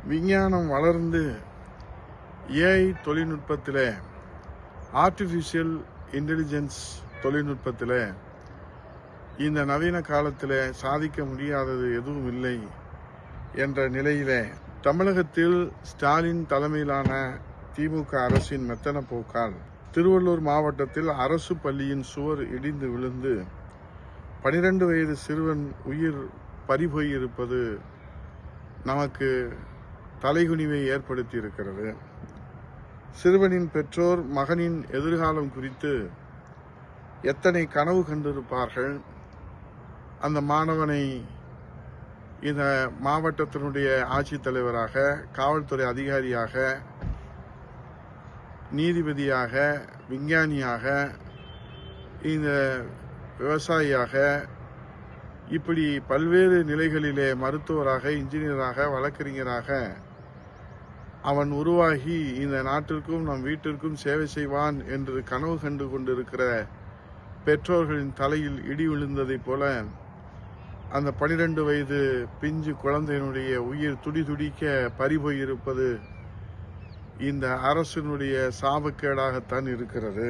விஞ்ஞானம் வளர்ந்து ஏஐ தொழில்நுட்பத்தில், ஆர்டிஃபிஷியல் இன்டெலிஜென்ஸ் தொழில்நுட்பத்தில் இந்த நவீன காலத்தில் சாதிக்க முடியாதது எதுவும் இல்லை என்ற நிலையிலே தமிழகத்தில் ஸ்டாலின் தலைமையிலான திமுக அரசின் மெத்தன போக்கால் திருவள்ளூர் மாவட்டத்தில் அரசு பள்ளியின் சுவர் இடிந்து விழுந்து 12 வயது சிறுவன் உயிர் பறிபோயிருப்பது நமக்கு தலைகுனிவை ஏற்படுத்தி இருக்கிறது. சிறுவனின் பெற்றோர் மகனின் எதிர்காலம் குறித்து எத்தனை கனவு கண்டிருப்பார்கள். அந்த மாணவனை இந்த மாவட்டத்தினுடைய ஆட்சித்தலைவராக, காவல்துறை அதிகாரியாக, நீதிபதியாக, விஞ்ஞானியாக, இந்த விவசாயியாக, இப்படி பல்வேறு நிலைகளிலே மருத்துவராக, இன்ஜினியராக, வழக்கறிஞராக அவன் உருவாகி இந்த நாட்டிற்கும் நம் வீட்டிற்கும் சேவை செய்வான் என்று கனவு கண்டு கொண்டிருக்கிற பெற்றோர்களின் தலையில் இடி விழுந்ததைப் போல அந்த 12 வயது பிஞ்சு குழந்தையினுடைய உயிர் துடிதுடிக்க பறிபோயிருப்பது இந்த அரசினுடைய சாபக்கேடாகத்தான் இருக்கிறது.